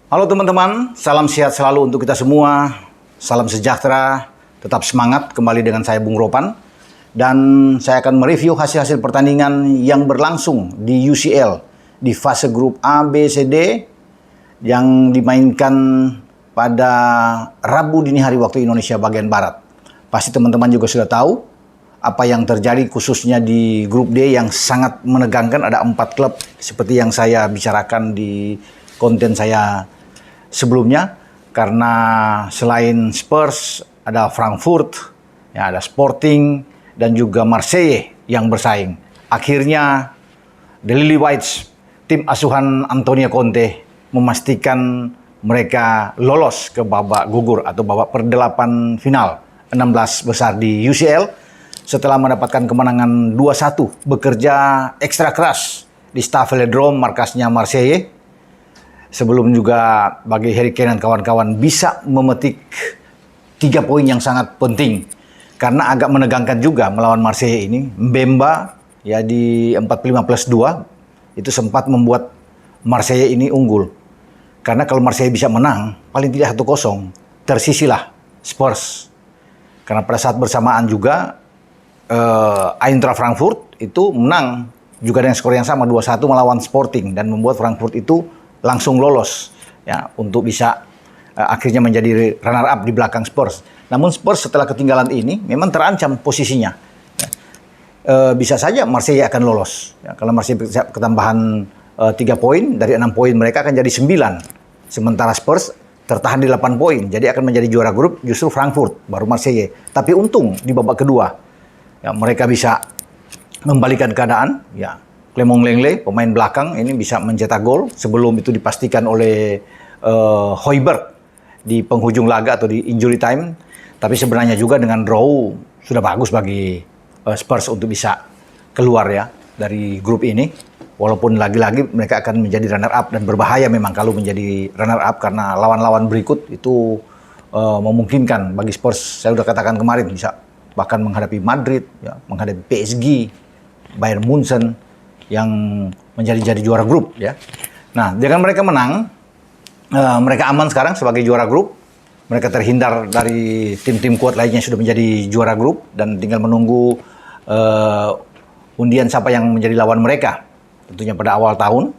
Halo teman-teman, salam sehat selalu untuk kita semua. Salam sejahtera, tetap semangat. Kembali dengan saya Bung Ropan. Dan saya akan mereview hasil-hasil pertandingan yang berlangsung di UCL. Di fase grup A, B, C, D. Yang dimainkan pada Rabu dini hari waktu Indonesia bagian Barat. Pasti teman-teman juga sudah tahu apa yang terjadi khususnya di grup D yang sangat menegangkan. Ada 4 klub seperti yang saya bicarakan di konten saya sebelumnya, karena selain Spurs ada Frankfurt, ya, ada Sporting dan juga Marseille yang bersaing. Akhirnya The Lily Whites, tim asuhan Antonio Conte, memastikan mereka lolos ke babak gugur atau babak perdelapan final 16 besar di UCL setelah mendapatkan kemenangan 2-1 bekerja ekstra keras di Stade Velodrome, markasnya Marseille. Sebelum juga bagi Harry Kane dan kawan-kawan bisa memetik 3 poin yang sangat penting. Karena agak menegangkan juga melawan Marseille ini. Mbemba ya di 45+2 itu sempat membuat Marseille ini unggul. Karena kalau Marseille bisa menang, paling tidak 1-0, tersisilah Spurs. Karena pada saat bersamaan juga Eintracht Frankfurt itu menang juga dengan skor yang sama 2-1 melawan Sporting dan membuat Frankfurt itu langsung lolos ya untuk bisa akhirnya menjadi runner up di belakang Spurs. Namun Spurs setelah ketinggalan ini memang terancam posisinya. Ya. Bisa saja Marseille akan lolos. Ya, kalau Marseille ketambahan 3 poin dari 6 poin mereka akan jadi 9. Sementara Spurs tertahan di 8 poin. Jadi akan menjadi juara grup justru Frankfurt baru Marseille. Tapi untung di babak kedua ya, mereka bisa membalikan keadaan. Ya. Clement Lenglet, pemain belakang ini bisa mencetak gol sebelum itu dipastikan oleh Højbjerg di penghujung laga atau di injury time. Tapi sebenarnya juga dengan draw sudah bagus bagi Spurs untuk bisa keluar ya dari grup ini. Walaupun lagi-lagi mereka akan menjadi runner up dan berbahaya memang kalau menjadi runner up karena lawan-lawan berikut itu memungkinkan bagi Spurs. Saya sudah katakan kemarin bisa bahkan menghadapi Madrid, ya, menghadapi PSG, Bayern Munchen yang menjadi juara grup ya. Nah, dengan mereka menang, mereka aman sekarang sebagai juara grup. Mereka terhindar dari tim-tim kuat lainnya yang sudah menjadi juara grup dan tinggal menunggu undian siapa yang menjadi lawan mereka. Tentunya pada awal tahun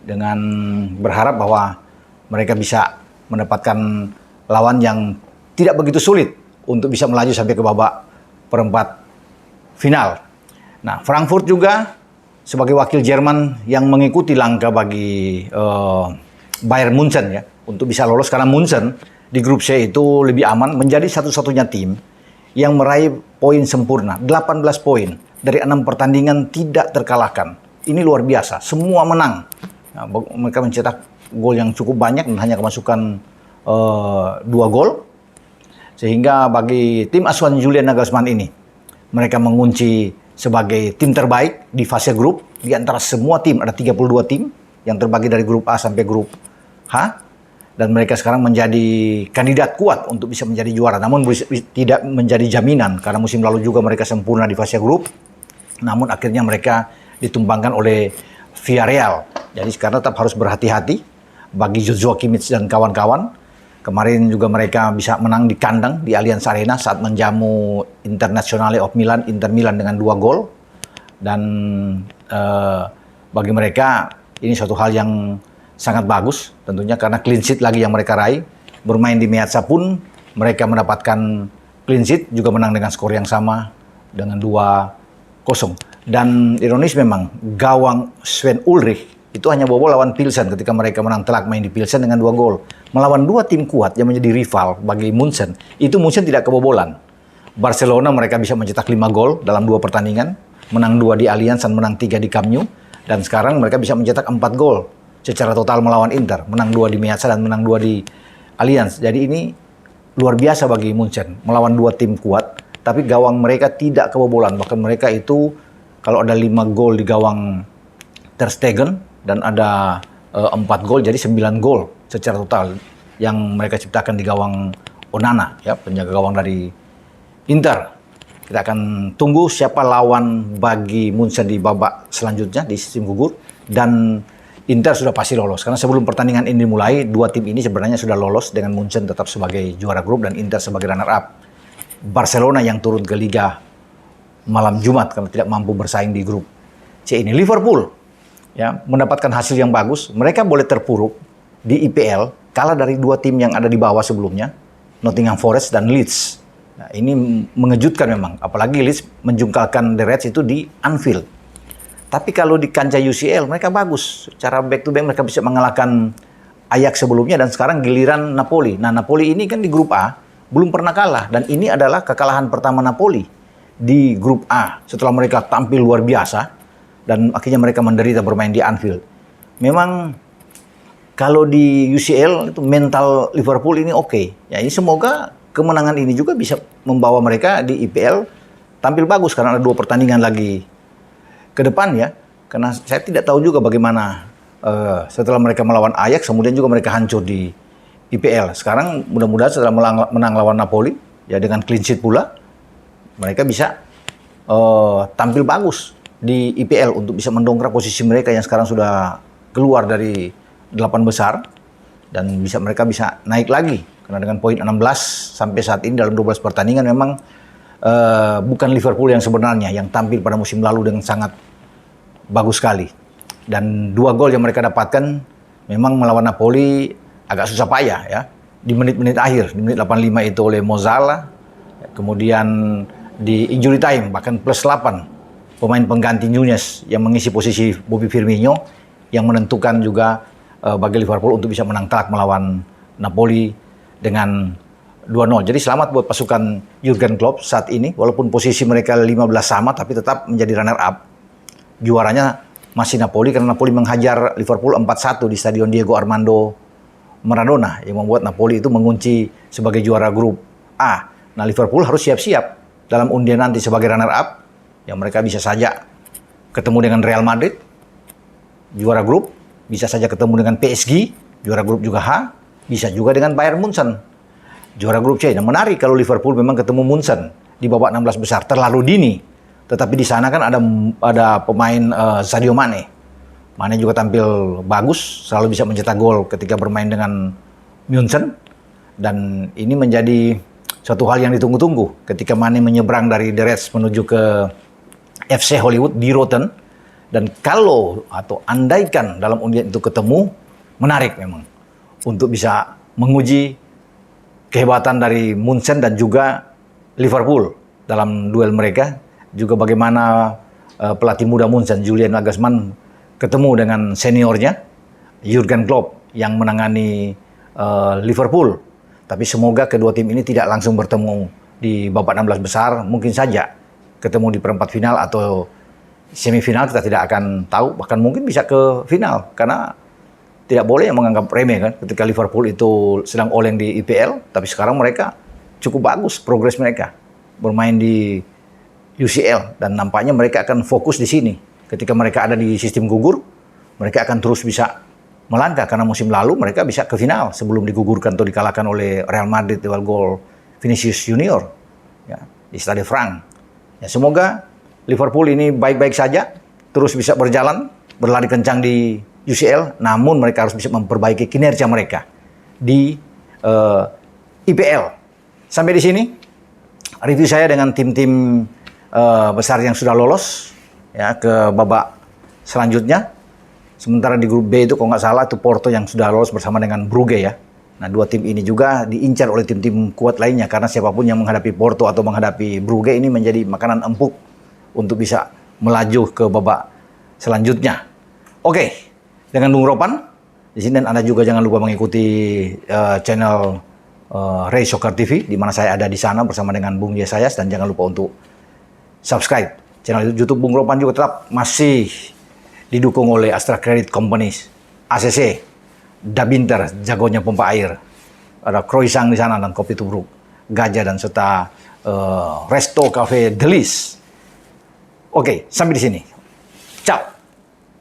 dengan berharap bahwa mereka bisa mendapatkan lawan yang tidak begitu sulit untuk bisa melaju sampai ke babak perempat final. Nah, Frankfurt juga sebagai wakil Jerman yang mengikuti langkah bagi Bayern Munchen ya untuk bisa lolos, karena Munchen di grup C itu lebih aman, menjadi satu-satunya tim yang meraih poin sempurna 18 poin dari 6 pertandingan tidak terkalahkan. Ini luar biasa, semua menang. Nah, mereka mencetak gol yang cukup banyak dan hanya kemasukan 2 gol, sehingga bagi tim asuhan Julian Nagelsmann ini mereka mengunci sebagai tim terbaik di fase grup. Di antara semua tim, ada 32 tim yang terbagi dari grup A sampai grup H. Dan mereka sekarang menjadi kandidat kuat untuk bisa menjadi juara. Namun tidak menjadi jaminan, karena musim lalu juga mereka sempurna di fase grup. Namun akhirnya mereka ditumbangkan oleh Villarreal. Jadi sekarang tetap harus berhati-hati bagi Joshua Kimmich dan kawan-kawan. Kemarin juga mereka bisa menang di kandang di Allianz Arena saat menjamu Internazionale of Milan, Inter Milan dengan 2 gol. Dan bagi mereka ini suatu hal yang sangat bagus tentunya karena clean sheet lagi yang mereka raih. Bermain di Meazza pun mereka mendapatkan clean sheet, juga menang dengan skor yang sama dengan 2-0. Dan ironis memang gawang Sven Ulrich itu hanya bobol lawan Pilsen ketika mereka menang telak main di Pilsen dengan 2 gol. Melawan 2 tim kuat yang menjadi rival bagi Munchen, itu Munchen tidak kebobolan. Barcelona mereka bisa mencetak 5 gol dalam 2 pertandingan, menang 2 di Allianz dan menang 3 di Camp Nou. Dan sekarang mereka bisa mencetak 4 gol secara total melawan Inter, menang 2 di Meazza dan menang 2 di Allianz. Jadi ini luar biasa bagi Munchen, melawan 2 tim kuat, tapi gawang mereka tidak kebobolan. Bahkan mereka itu kalau ada 5 gol di gawang Ter Stegen dan ada 4 gol, jadi 9 gol secara total yang mereka ciptakan di gawang Onana, ya, penjaga gawang dari Inter. Kita akan tunggu siapa lawan bagi Munchen di babak selanjutnya di sistem gugur. Dan Inter sudah pasti lolos. Karena sebelum pertandingan ini dimulai, dua tim ini sebenarnya sudah lolos dengan Munchen tetap sebagai juara grup dan Inter sebagai runner-up. Barcelona yang turun ke Liga malam Jumat karena tidak mampu bersaing di grup C ini. Liverpool ya mendapatkan hasil yang bagus. Mereka boleh terpuruk di IPL kalah dari dua tim yang ada di bawah sebelumnya, Nottingham Forest dan Leeds. Nah, ini mengejutkan memang, apalagi Leeds menjungkalkan The Reds itu di Anfield. Tapi kalau di kancah UCL mereka bagus, secara back to back mereka bisa mengalahkan Ajax sebelumnya dan sekarang giliran Napoli. Nah, Napoli ini kan di grup A belum pernah kalah dan ini adalah kekalahan pertama Napoli di grup A setelah mereka tampil luar biasa dan akhirnya mereka menderita bermain di Anfield. Memang kalau di UCL itu mental Liverpool ini oke. Ya, ini semoga kemenangan ini juga bisa membawa mereka di IPL tampil bagus karena ada 2 pertandingan lagi ke depan ya. Karena saya tidak tahu juga bagaimana setelah mereka melawan Ajax kemudian juga mereka hancur di IPL. Sekarang mudah-mudahan setelah menang lawan Napoli ya dengan clean sheet pula mereka bisa tampil bagus di IPL untuk bisa mendongkrak posisi mereka yang sekarang sudah keluar dari 8 besar dan mereka bisa naik lagi karena dengan poin 16 sampai saat ini dalam 12 pertandingan memang bukan Liverpool yang sebenarnya yang tampil pada musim lalu dengan sangat bagus sekali dan 2 gol yang mereka dapatkan memang melawan Napoli agak susah payah ya di menit-menit akhir, di menit 85 itu oleh Mozala, kemudian di injury time bahkan plus 8 pemain pengganti Nunez yang mengisi posisi Bobby Firmino yang menentukan juga bagi Liverpool untuk bisa menang telak melawan Napoli dengan 2-0. Jadi selamat buat pasukan Jurgen Klopp saat ini walaupun posisi mereka 15 sama tapi tetap menjadi runner up. Juaranya masih Napoli karena Napoli menghajar Liverpool 4-1 di Stadion Diego Armando Maradona yang membuat Napoli itu mengunci sebagai juara grup A. Nah, Liverpool harus siap-siap dalam undian nanti sebagai runner up yang mereka bisa saja ketemu dengan Real Madrid juara grup, bisa saja ketemu dengan PSG juara grup juga H, bisa juga dengan Bayern Munchen juara grup C. Nah, menarik kalau Liverpool memang ketemu Munchen di babak 16 besar terlalu dini. Tetapi di sana kan ada pemain Sadio Mane. Mane juga tampil bagus, selalu bisa mencetak gol ketika bermain dengan Munchen. Dan ini menjadi suatu hal yang ditunggu-tunggu ketika Mane menyeberang dari The Reds menuju ke FC Hollywood di Rotten. Dan kalau atau andaikan dalam undian itu ketemu, menarik memang untuk bisa menguji kehebatan dari Munchen dan juga Liverpool dalam duel mereka. Juga bagaimana pelatih muda Munchen, Julian Nagelsmann, ketemu dengan seniornya, Jurgen Klopp, yang menangani Liverpool. Tapi semoga kedua tim ini tidak langsung bertemu di babak 16 besar, mungkin saja ketemu di perempat final atau semifinal, kita tidak akan tahu, bahkan mungkin bisa ke final, karena tidak boleh yang menganggap remeh kan, ketika Liverpool itu sedang oleng di IPL, tapi sekarang mereka cukup bagus progres mereka bermain di UCL dan nampaknya mereka akan fokus di sini. Ketika mereka ada di sistem gugur, mereka akan terus bisa melangkah karena musim lalu mereka bisa ke final sebelum digugurkan atau dikalahkan oleh Real Madrid lewat gol Vinicius Junior ya, di Stade Frank. Ya, semoga Liverpool ini baik-baik saja, terus bisa berjalan, berlari kencang di UCL, namun mereka harus bisa memperbaiki kinerja mereka di IPL. Sampai di sini review saya dengan tim-tim besar yang sudah lolos ya ke babak selanjutnya. Sementara di grup B itu kalau nggak salah itu Porto yang sudah lolos bersama dengan Brugge ya. Nah, 2 tim ini juga diincar oleh tim-tim kuat lainnya karena siapapun yang menghadapi Porto atau menghadapi Brugge ini menjadi makanan empuk untuk bisa melaju ke babak selanjutnya. Oke, dengan Bung Ropan di sini, dan Anda juga jangan lupa mengikuti channel Ray Soccer TV di mana saya ada di sana bersama dengan Bung Yesayas, dan jangan lupa untuk subscribe channel YouTube Bung Ropan juga tetap masih didukung oleh Astra Credit Company, ACC, Dabinter, jagonya pompa air, ada croissant di sana dan kopi tubruk, gajah dan serta Resto Cafe Delis. Oke, sampai di sini. Ciao.